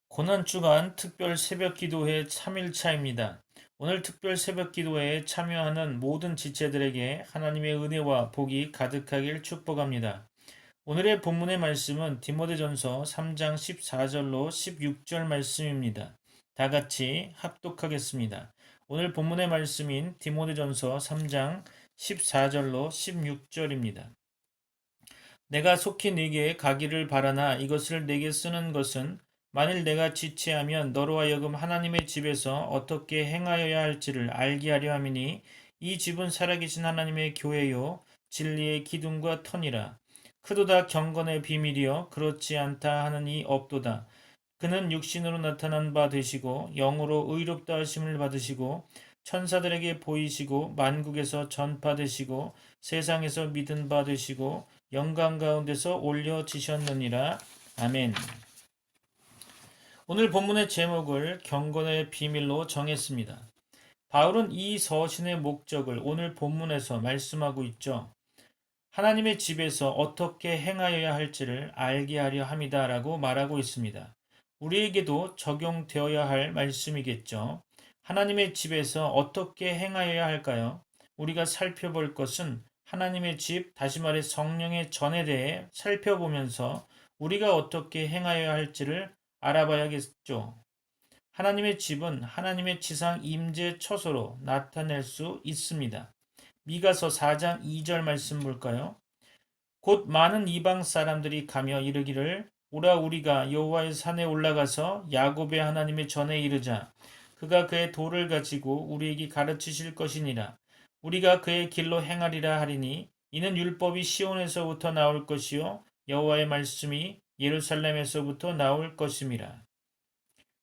고난주간 특별 새벽기도회 3일차입니다. 오늘 특별 새벽기도회에 참여하는 모든 지체들에게 하나님의 은혜와 복이 가득하길 축복합니다. 오늘의 본문의 말씀은 디모데전서 3장 14절로 16절 말씀입니다. 다 같이 합독하겠습니다. 오늘 본문의 말씀인 디모데전서 3장 14절로 16절입니다. 내가 속히 네게 가기를 바라나 이것을 내게 쓰는 것은 만일 내가 지체하면 너로 하여금 하나님의 집에서 어떻게 행하여야 할지를 알게 하려 함이니 이 집은 살아계신 하나님의 교회요 진리의 기둥과 터니라. 크도다 경건의 비밀이여 그렇지 않다 하는 이 없도다. 그는 육신으로 나타난 바 되시고 영으로 의롭다 하심을 받으시고 천사들에게 보이시고 만국에서 전파되시고 세상에서 믿은 바 되시고 영광 가운데서 올려지셨느니라. 아멘. 오늘 본문의 제목을 경건의 비밀로 정했습니다. 바울은 이 서신의 목적을 오늘 본문에서 말씀하고 있죠. 하나님의 집에서 어떻게 행하여야 할지를 알게 하려 함이다라고 말하고 있습니다. 우리에게도 적용되어야 할 말씀이겠죠. 하나님의 집에서 어떻게 행하여야 할까요? 우리가 살펴볼 것은 하나님의 집, 다시 말해 성령의 전에 대해 살펴보면서 우리가 어떻게 행하여야 할지를 알아봐야겠죠. 하나님의 집은 하나님의 지상 임재 처소로 나타낼 수 있습니다. 미가서 4장 2절 말씀 볼까요? 곧 많은 이방 사람들이 가며 이르기를 오라 우리가 여호와의 산에 올라가서 야곱의 하나님의 전에 이르자 그가 그의 도를 가지고 우리에게 가르치실 것이니라 우리가 그의 길로 행하리라 하리니 이는 율법이 시온에서부터 나올 것이요 여호와의 말씀이 예루살렘에서부터 나올 것임이라.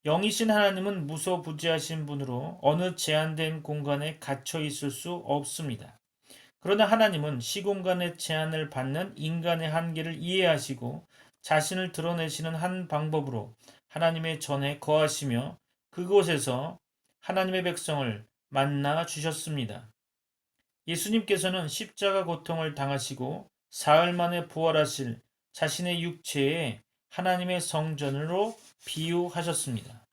영이신 하나님은 무소부지하신 분으로 어느 제한된 공간에 갇혀 있을 수 없습니다. 그러나 하나님은 시공간의 제한을 받는 인간의 한계를 이해하시고 자신을 드러내시는 한 방법으로 하나님의 전에 거하시며 그곳에서 하나님의 백성을 만나 주셨습니다. 예수님께서는 십자가 고통을 당하시고 사흘 만에 부활하실 자신의 육체에 하나님의 성전으로 비유하셨습니다.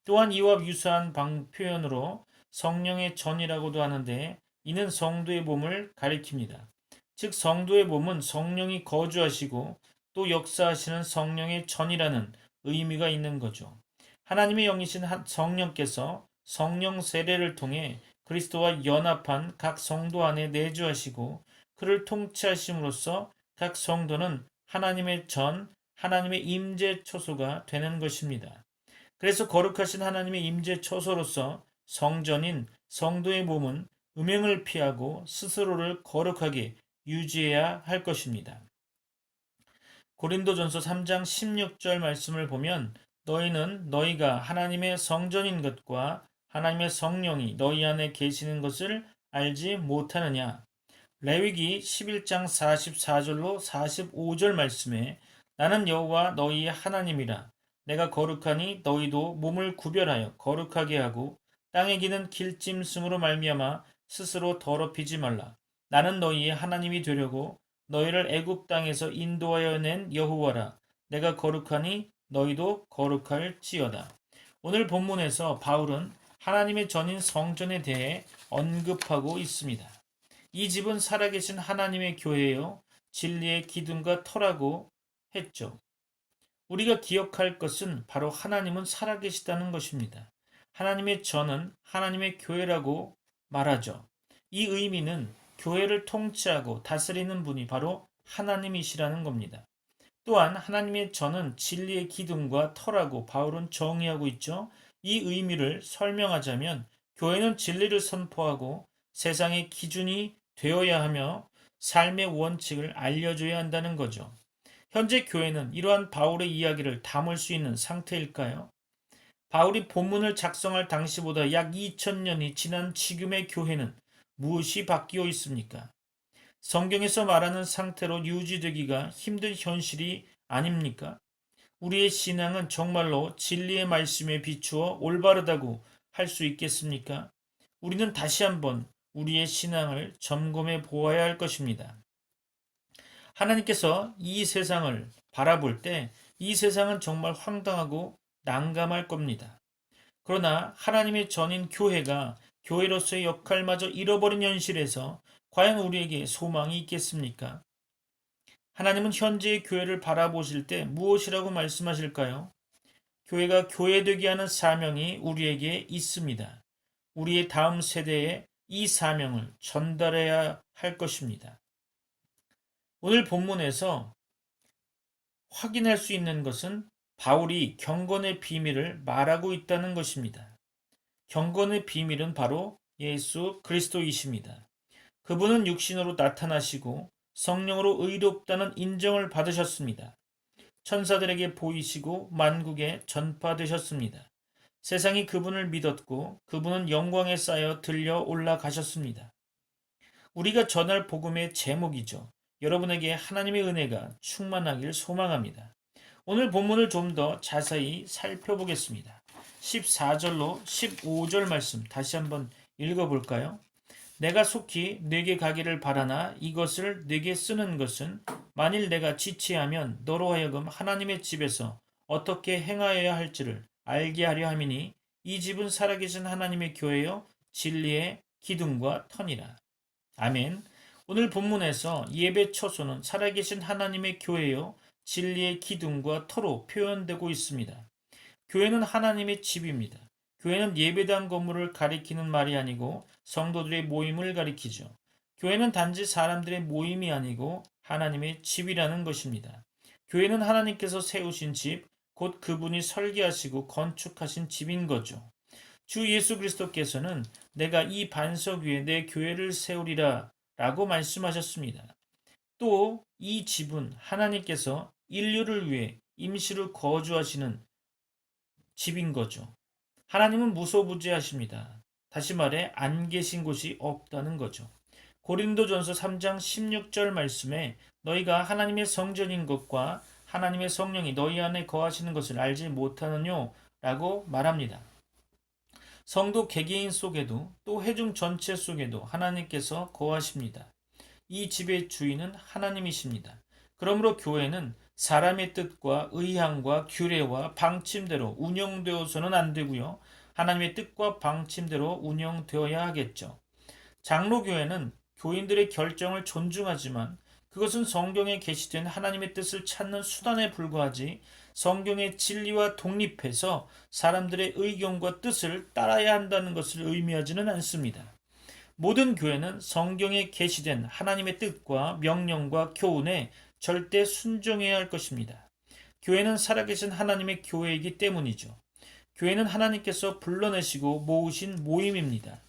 또한 이와 유사한 표현으로 성령의 전이라고도 하는데 이는 성도의 몸을 가리킵니다. 즉 성도의 몸은 성령이 거주하시고 또 역사하시는 성령의 전이라는 의미가 있는 거죠. 하나님의 영이신 성령께서 성령 세례를 통해 그리스도와 연합한 각 성도 안에 내주하시고 그를 통치하심으로써 각 성도는 하나님의 전, 하나님의 임재 초소가 되는 것입니다. 그래서 거룩하신 하나님의 임재 처소로서 성전인 성도의 몸은 음행을 피하고 스스로를 거룩하게 유지해야 할 것입니다. 고린도전서 3장 16절 말씀을 보면 너희는 너희가 하나님의 성전인 것과 하나님의 성령이 너희 안에 계시는 것을 알지 못하느냐. 레위기 11장 44절로 45절 말씀에 나는 여호와 너희의 하나님이라 내가 거룩하니 너희도 몸을 구별하여 거룩하게 하고 땅에 기는 길짐승으로 말미암아 스스로 더럽히지 말라. 나는 너희의 하나님이 되려고 너희를 애굽 땅에서 인도하여 낸 여호와라. 내가 거룩하니 너희도 거룩할지어다. 오늘 본문에서 바울은 하나님의 전인 성전에 대해 언급하고 있습니다. 이 집은 살아계신 하나님의 교회요 진리의 기둥과 터라고 했죠. 우리가 기억할 것은 바로 하나님은 살아계시다는 것입니다. 하나님의 전은 하나님의 교회라고 말하죠. 이 의미는 교회를 통치하고 다스리는 분이 바로 하나님이시라는 겁니다. 또한 하나님의 전은 진리의 기둥과 터라고 바울은 정의하고 있죠. 이 의미를 설명하자면 교회는 진리를 선포하고 세상의 기준이 되어야 하며 삶의 원칙을 알려줘야 한다는 거죠. 현재 교회는 이러한 바울의 이야기를 담을 수 있는 상태일까요? 바울이 본문을 작성할 당시보다 약 2000년이 지난 지금의 교회는 무엇이 바뀌어 있습니까? 성경에서 말하는 상태로 유지되기가 힘든 현실이 아닙니까? 우리의 신앙은 정말로 진리의 말씀에 비추어 올바르다고 할 수 있겠습니까? 우리는 다시 한번 우리의 신앙을 점검해 보아야 할 것입니다. 하나님께서 이 세상을 바라볼 때 이 세상은 정말 황당하고 난감할 겁니다. 그러나 하나님의 전인 교회가 교회로서의 역할마저 잃어버린 현실에서 과연 우리에게 소망이 있겠습니까? 하나님은 현재의 교회를 바라보실 때 무엇이라고 말씀하실까요? 교회가 교회되게 하는 사명이 우리에게 있습니다. 우리의 다음 세대에 이 사명을 전달해야 할 것입니다. 오늘 본문에서 확인할 수 있는 것은 바울이 경건의 비밀을 말하고 있다는 것입니다. 경건의 비밀은 바로 예수 그리스도이십니다. 그분은 육신으로 나타나시고 성령으로 의롭다는 인정을 받으셨습니다. 천사들에게 보이시고 만국에 전파되셨습니다. 세상이 그분을 믿었고 그분은 영광에 쌓여 들려 올라가셨습니다. 우리가 전할 복음의 제목이죠. 여러분에게 하나님의 은혜가 충만하길 소망합니다. 오늘 본문을 좀 더 자세히 살펴보겠습니다. 14절로 15절 말씀 다시 한번 읽어볼까요? 내가 속히 네게 가기를 바라나 이것을 네게 쓰는 것은 만일 내가 지체하면 너로 하여금 하나님의 집에서 어떻게 행하여야 할지를 알게 하려 함이니 이 집은 살아계신 하나님의 교회요 진리의 기둥과 터니라. 아멘. 오늘 본문에서 예배 처소는 살아계신 하나님의 교회요 진리의 기둥과 터로 표현되고 있습니다. 교회는 하나님의 집입니다. 교회는 예배당 건물을 가리키는 말이 아니고 성도들의 모임을 가리키죠. 교회는 단지 사람들의 모임이 아니고 하나님의 집이라는 것입니다. 교회는 하나님께서 세우신 집, 곧 그분이 설계하시고 건축하신 집인 거죠. 주 예수 그리스도께서는 내가 이 반석 위에 내 교회를 세우리라 라고 말씀하셨습니다. 또 이 집은 하나님께서 인류를 위해 임시로 거주하시는 집인 거죠. 하나님은 무소부재하십니다. 다시 말해 안 계신 곳이 없다는 거죠. 고린도전서 3장 16절 말씀에 너희가 하나님의 성전인 것과 하나님의 성령이 너희 안에 거하시는 것을 알지 못하느뇨 라고 말합니다. 성도 개개인 속에도 또 회중 전체 속에도 하나님께서 거하십니다. 이 집의 주인은 하나님이십니다. 그러므로 교회는 사람의 뜻과 의향과 규례와 방침대로 운영되어서는 안 되고요. 하나님의 뜻과 방침대로 운영되어야 하겠죠. 장로교회는 교인들의 결정을 존중하지만 그것은 성경에 게시된 하나님의 뜻을 찾는 수단에 불과하지 성경의 진리와 독립해서 사람들의 의견과 뜻을 따라야 한다는 것을 의미하지는 않습니다. 모든 교회는 성경에 게시된 하나님의 뜻과 명령과 교훈에 절대 순종해야 할 것입니다. 교회는 살아계신 하나님의 교회이기 때문이죠. 교회는 하나님께서 불러내시고 모으신 모임입니다.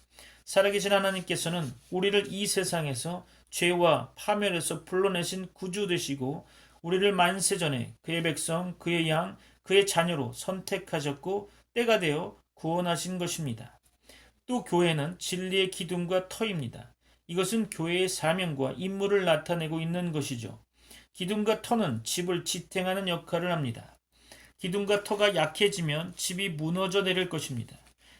살아계신 하나님께서는 우리를 이 세상에서 죄와 파멸에서 불러내신 구주 되시고 우리를 만세전에 그의 백성, 그의 양, 그의 자녀로 선택하셨고 때가 되어 구원하신 것입니다. 또 교회는 진리의 기둥과 터입니다. 이것은 교회의 사명과 임무를 나타내고 있는 것이죠. 기둥과 터는 집을 지탱하는 역할을 합니다. 기둥과 터가 약해지면 집이 무너져 내릴 것입니다.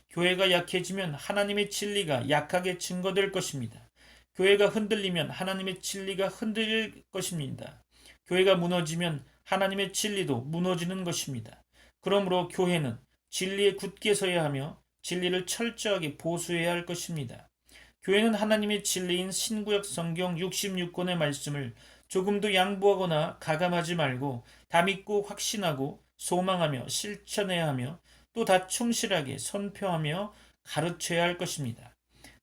교회가 약해지면 하나님의 진리가 약하게 증거될 것입니다. 교회가 흔들리면 하나님의 진리가 흔들릴 것입니다. 교회가 무너지면 하나님의 진리도 무너지는 것입니다. 그러므로 교회는 진리에 굳게 서야 하며 진리를 철저하게 보수해야 할 것입니다. 교회는 하나님의 진리인 신구약 성경 66권의 말씀을 조금도 양보하거나 가감하지 말고 다 믿고 확신하고 소망하며 실천해야 하며 또 다 충실하게 선포하며 가르쳐야 할 것입니다.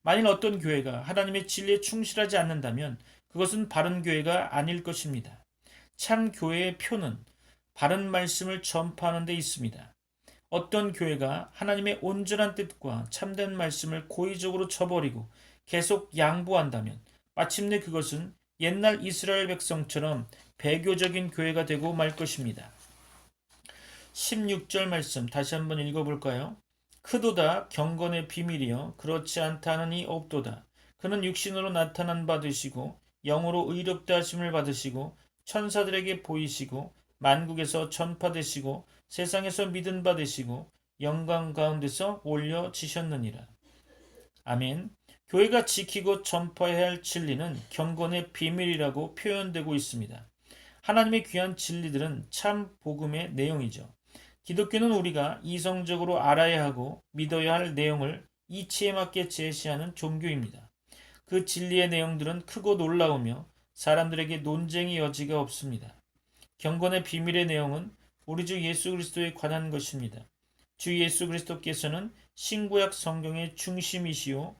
만일 어떤 교회가 하나님의 진리에 충실하지 않는다면 그것은 바른 교회가 아닐 것입니다. 참 교회의 표는 바른 말씀을 전파하는 데 있습니다. 어떤 교회가 하나님의 온전한 뜻과 참된 말씀을 고의적으로 저버리고 계속 양보한다면 마침내 그것은 옛날 이스라엘 백성처럼 배교적인 교회가 되고 말 것입니다. 16절 말씀 다시 한번 읽어볼까요? 크도다 경건의 비밀이여 그렇지 않다느니 없도다. 그는 육신으로 나타난 바 되시고 영으로 의롭다 하심을 받으시고 천사들에게 보이시고 만국에서 전파되시고 세상에서 믿은 바 되시고 영광 가운데서 올려지셨느니라. 아멘. 교회가 지키고 전파해야 할 진리는 경건의 비밀이라고 표현되고 있습니다. 하나님의 귀한 진리들은 참 복음의 내용이죠. 기독교는 우리가 이성적으로 알아야 하고 믿어야 할 내용을 이치에 맞게 제시하는 종교입니다. 그 진리의 내용들은 크고 놀라우며 사람들에게 논쟁의 여지가 없습니다. 경건의 비밀의 내용은 우리 주 예수 그리스도에 관한 것입니다. 주 예수 그리스도께서는 신구약 성경의 중심이시요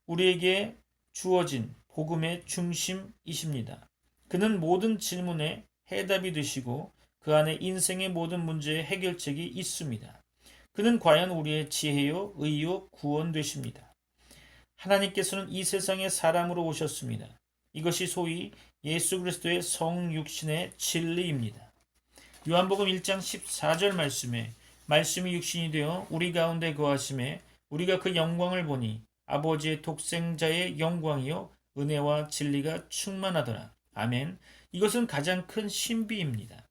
우리에게 주어진 복음의 중심이십니다. 그는 모든 질문에 해답이 되시고 그 안에 인생의 모든 문제의 해결책이 있습니다. 그는 과연 우리의 지혜요, 의요, 구원 되십니다. 하나님께서는 이 세상에 사람으로 오셨습니다. 이것이 소위 예수 그리스도의 성육신의 진리입니다. 요한복음 1장 14절 말씀에 말씀이 육신이 되어 우리 가운데 거하심에 우리가 그 영광을 보니 아버지의 독생자의 영광이요 은혜와 진리가 충만하더라. 아멘. 이것은 가장 큰 신비입니다.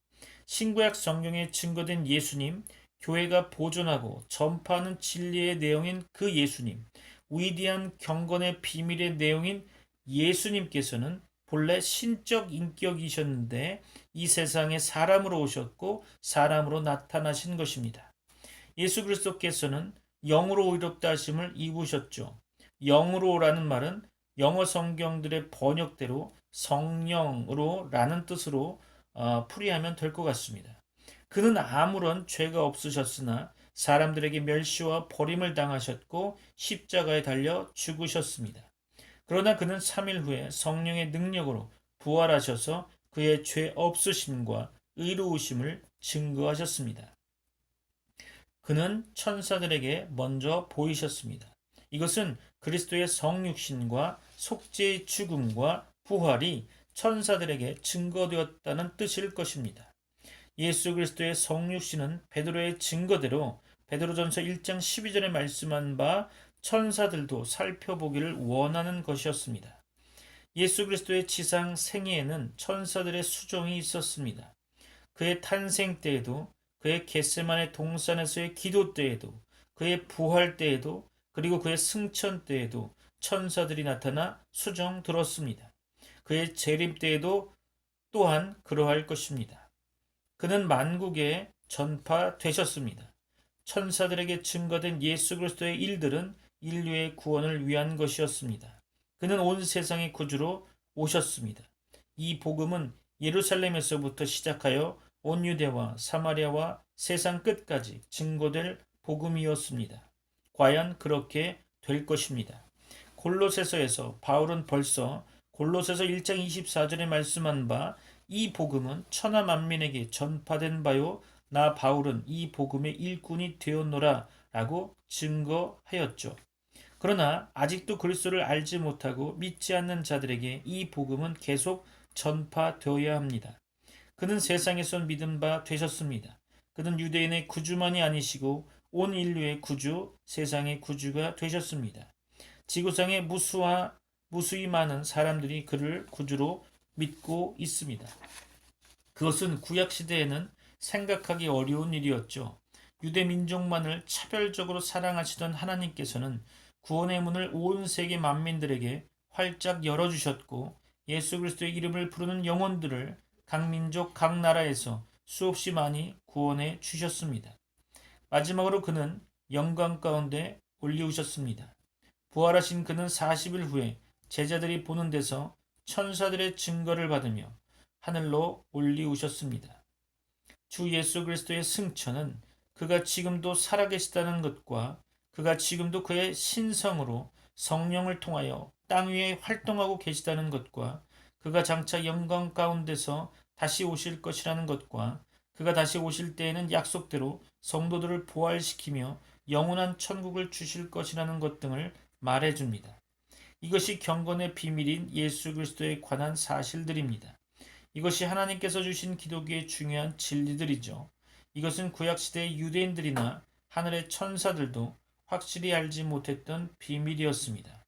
신구약 성경에 증거된 예수님, 교회가 보존하고 전파하는 진리의 내용인 그 예수님, 위대한 경건의 비밀의 내용인 예수님께서는 본래 신적 인격이셨는데 이 세상에 사람으로 오셨고 사람으로 나타나신 것입니다. 예수 그리스도께서는 영으로 의롭다 하심을 입으셨죠. 영으로 오라는 말은 영어 성경들의 번역대로 성령으로 라는 뜻으로 풀이하면 될 것 같습니다. 그는 아무런 죄가 없으셨으나 사람들에게 멸시와 버림을 당하셨고 십자가에 달려 죽으셨습니다. 그러나 그는 3일 후에 성령의 능력으로 부활하셔서 그의 죄 없으심과 의로우심을 증거하셨습니다. 그는 천사들에게 먼저 보이셨습니다. 이것은 그리스도의 성육신과 속죄의 죽음과 부활이 천사들에게 증거되었다는 뜻일 것입니다. 예수 그리스도의 성육신은 베드로의 증거대로 베드로전서 1장 12절에 말씀한 바 천사들도 살펴보기를 원하는 것이었습니다. 예수 그리스도의 지상 생애에는 천사들의 수종이 있었습니다. 그의 탄생 때에도, 그의 겟세마네 동산에서의 기도 때에도, 그의 부활 때에도, 그리고 그의 승천 때에도 천사들이 나타나 수종 들었습니다. 그의 재림 때에도 또한 그러할 것입니다. 그는 만국에 전파되셨습니다. 천사들에게 증거된 예수 그리스도의 일들은 인류의 구원을 위한 것이었습니다. 그는 온 세상의 구주로 오셨습니다. 이 복음은 예루살렘에서부터 시작하여 온 유대와 사마리아와 세상 끝까지 증거될 복음이었습니다. 과연 그렇게 될 것입니다. 골로새서에서 바울은 벌써 골로새서 1장 24절에 말씀한 바 이 복음은 천하 만민에게 전파된 바요 나 바울은 이 복음의 일꾼이 되었노라 라고 증거하였죠. 그러나 아직도 그리스도를 알지 못하고 믿지 않는 자들에게 이 복음은 계속 전파되어야 합니다. 그는 세상에서 믿은 바 되셨습니다. 그는 유대인의 구주만이 아니시고 온 인류의 구주, 세상의 구주가 되셨습니다. 지구상에 무수히 많은 사람들이 그를 구주로 믿고 있습니다. 그것은 구약 시대에는 생각하기 어려운 일이었죠. 유대 민족만을 차별적으로 사랑하시던 하나님께서는 구원의 문을 온 세계 만민들에게 활짝 열어주셨고 예수 그리스도의 이름을 부르는 영혼들을 각 민족 각 나라에서 수없이 많이 구원해 주셨습니다. 마지막으로 그는 영광 가운데 올리우셨습니다. 부활하신 그는 40일 후에 제자들이 보는 데서 천사들의 증거를 받으며 하늘로 올리우셨습니다. 주 예수 그리스도의 승천은 그가 지금도 살아계시다는 것과 그가 지금도 그의 신성으로 성령을 통하여 땅 위에 활동하고 계시다는 것과 그가 장차 영광 가운데서 다시 오실 것이라는 것과 그가 다시 오실 때에는 약속대로 성도들을 부활시키며 영원한 천국을 주실 것이라는 것 등을 말해줍니다. 이것이 경건의 비밀인 예수 그리스도에 관한 사실들입니다. 이것이 하나님께서 주신 기독교의 중요한 진리들이죠. 이것은 구약시대의 유대인들이나 하늘의 천사들도 확실히 알지 못했던 비밀이었습니다.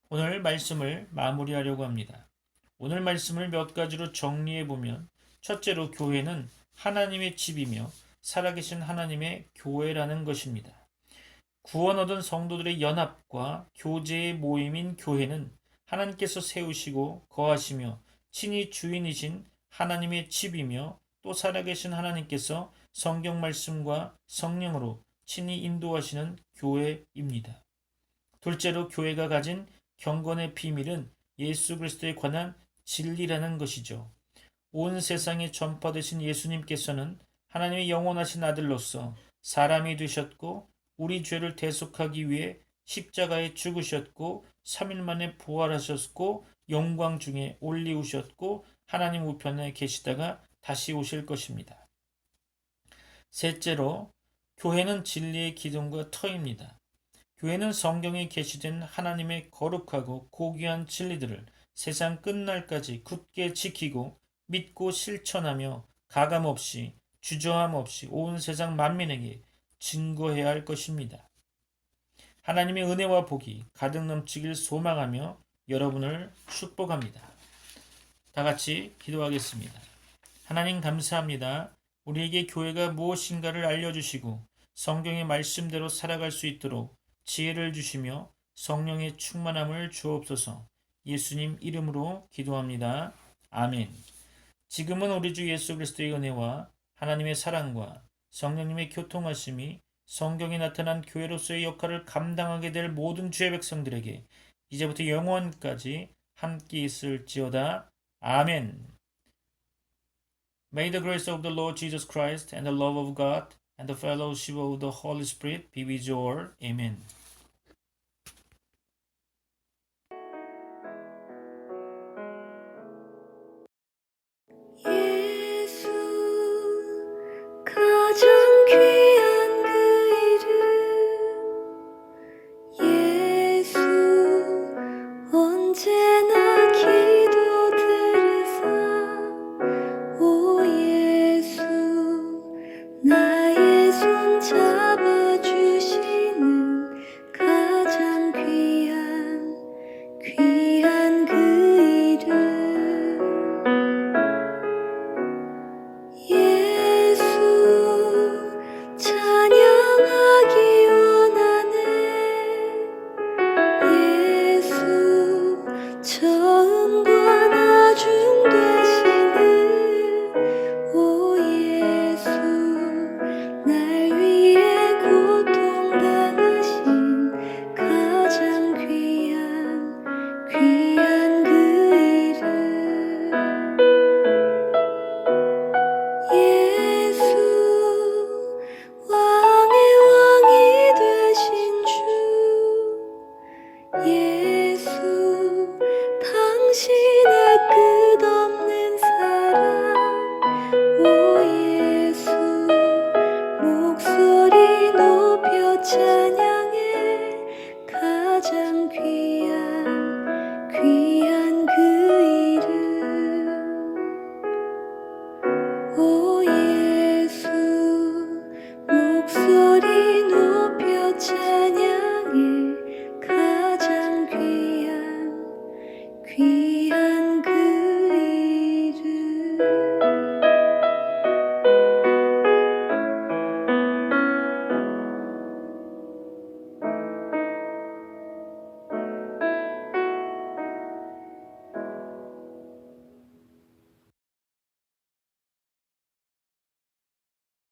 오늘 말씀을 마무리하려고 합니다. 오늘 말씀을 몇 가지로 정리해 보면 첫째로 교회는 하나님의 집이며 살아계신 하나님의 교회라는 것입니다. 구원 얻은 성도들의 연합과 교제의 모임인 교회는 하나님께서 세우시고 거하시며 친히 주인이신 하나님의 집이며 또 살아계신 하나님께서 성경 말씀과 성령으로 친히 인도하시는 교회입니다. 둘째로 교회가 가진 경건의 비밀은 예수 그리스도에 관한 진리라는 것이죠. 온 세상에 전파되신 예수님께서는 하나님의 영원하신 아들로서 사람이 되셨고 우리 죄를 대속하기 위해 십자가에 죽으셨고 3일 만에 부활하셨고 영광 중에 올리우셨고 하나님 우편에 계시다가 다시 오실 것입니다. 셋째로 교회는 진리의 기둥과 터입니다. 교회는 성경에 계시된 하나님의 거룩하고 고귀한 진리들을 세상 끝날까지 굳게 지키고 믿고 실천하며 가감없이 주저함 없이 온 세상 만민에게 증거해야 할 것입니다. 하나님의 은혜와 복이 가득 넘치길 소망하며 여러분을 축복합니다. 다 같이 기도하겠습니다. 하나님 감사합니다. 우리에게 교회가 무엇인가를 알려주시고 성경의 말씀대로 살아갈 수 있도록 지혜를 주시며 성령의 충만함을 주옵소서. 예수님 이름으로 기도합니다. 아멘. 지금은 우리 주 예수 그리스도의 은혜와 하나님의 사랑과 성령님의 교통하심이 성경에 나타난 교회로서의 역할을 감당하게 될 모든 주의 백성들에게 이제부터 영원까지 함께 있을지어다. 아멘. May the grace of the Lord Jesus Christ and the love of God and the fellowship of the Holy Spirit be with you all. Amen. 예수 가장 귀한 그 이름 예수 언제나 기도 들으사 오 예수 나의 손 잡아주시는 가장 귀한 그 이름 예수 찬양하기 원하네 예수 처음과 나중 되시는 오 예수 날 위해 고통당하신 가장 귀한 그 이름 예수 왕의 왕이 되신 주 예수 당신의 끝없는 사랑 오 예수 목소리 높여 찬양해 가장 귀한 그 이름 오 예수 목소리 높여 찬양해 가장 귀한